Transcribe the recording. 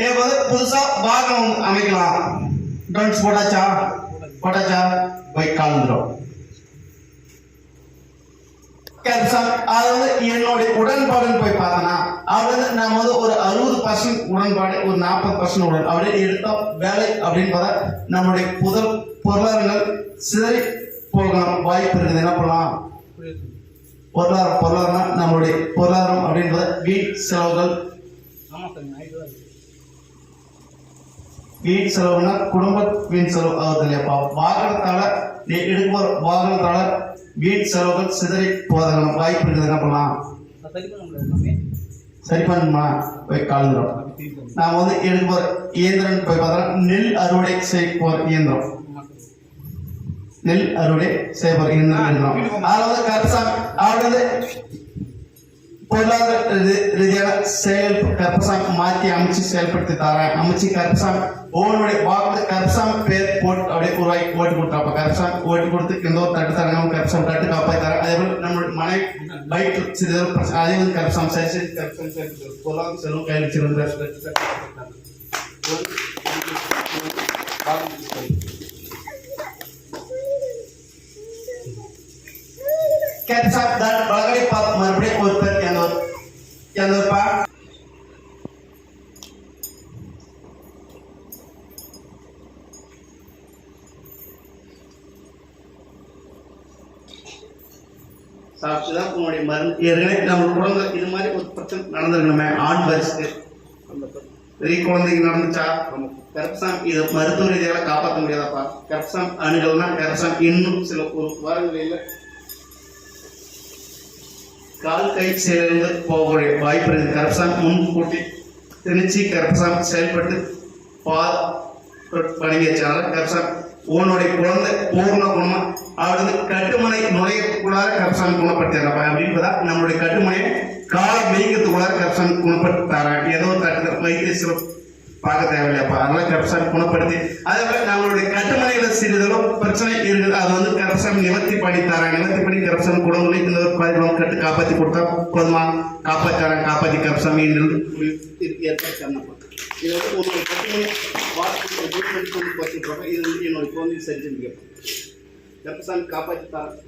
இப்போ வந்து புதுசா வாகனம் அமைக்கலாம். டோன்ஸ் போட்டாச்சா போய் கலந்துரும். அது வந்து என்னுடைய உடன்பாடுன்னு போய் பார்த்தனா அவர் வந்து நம்ம வந்து ஒரு 60% உடன்பாடு, ஒரு 40% உடன் அப்படியே எடுத்தோம் வேலை அப்படின்னு பார்த்தா நம்மளுடைய பொருளாதாரங்கள் சிதறி போகலாம் வாய்ப்பு இருக்குது. என்ன பண்ணலாம்? பொருளாதாரம் நம்மளுடைய பொருளாதாரம் அப்படின்றத வீண் செலவுனா குடும்ப வீண் செலவு ஆகுது இல்லையாப்பா. வாகனத்தால வீண் செலவுகள் சிதறி போதலாம் வாய்ப்பு இருக்குது. என்ன பண்ணலாம்? சரி பண்ணுமா போய் கலந்துரும். நாம வந்து எடுக்க போற இயந்திரம் போய் பார்த்தா நெல் அறுவடை செய்ய போற இயந்திரம். அதாவது கருப்பசாமி அவர் வந்து பொருளாதார ரீதியான கருப்பசாமி மாற்றி அமைச்சு செயல்படுத்தி தரேன். அமைச்சு கருப்பசாமி ஓனுடைய வாக்கு கருப்பசாமி பேர் போட்டு அப்படியே உருவாக்கி ஓட்டு கொடுத்தாப்ப கருப்பசாமி ஓட்டு கொடுத்து எந்த ஒரு தட்டு தரணும் கருப்பசாமி தட்டு காப்பாற்றி தரேன். அதே போல நம்மளுடைய மனை பைக் சிறிது அதே வந்து கருப்பசாமி சரி கருப்பசாமி பொருளாதார செலவு கையில் வச்சிருந்து ಒಳಗಡೆ ಮறுபடியும் உற்பத்தி ಎಂದೂರಪ್ಪ சாப்பிட்டுதான் உங்களுடைய மருந்து ஏற்கனவே நம்ம குழந்தை இது மாதிரி ஒரு பிரச்சனை நடந்திருக்கணுமே. ஆண் வரிசை பெரிய குழந்தைக்கு நடந்துச்சா கருப்பசாமி இதை மருத்துவ ரீதியாக காப்பாற்ற முடியாதாப்பா. கருப்பசாமி அணுகள்னா கருப்பசாமி இன்னும் சில ஒரு வாரங்களில் கால் கை செயலிழந்து போகக்கூடிய வாய்ப்பு இருக்குது. கருப்பசாமி முன்கூட்டி திணிச்சு கருப்பசாமி செயல்பட்டு பணியாச்சால கருப்பசாமி உன்னுடைய குழந்தை பூர்ண குணமா அவரது கட்டுமனை நுழையத்துக்குள்ளார கருப்பசாமி குணப்படுத்திடுறப்ப அப்படின்றதா நம்மளுடைய கட்டுமனையை காலை மேய்க்கிறதுக்குள்ளார கருப்பசாமி குணப்படுத்தி தரேன். ஏதோ தட்டு வைத்திய சிறப்பு பார்க்க தேவையில்லையாப்பா. அதெல்லாம் கருப்பசாமி குணப்படுத்தி அதே போல நம்மளுடைய கட்டுமனைகளை சிறிதளோ பிரச்சனை இருக்குது அது வந்து கருப்பசாமி நிவர்த்தி பண்ணி தரேன். நிவர்த்தி பண்ணி கருப்பசாமி குடங்களை இந்த ஒரு 11 கட்டு காப்பாற்றி கொடுத்தா போதுமா காப்பாற்றாரன் காப்பாற்றி கருப்பசாமி ஏற்பாடு இது வந்து உங்களுடைய கட்டுமனை வாரத்துக்கு வச்சுருக்கோம். இது வந்து என்னுடைய குழந்தைக்கு சரி செஞ்சு கருப்பசாமி காப்பாற்றி தரேன்.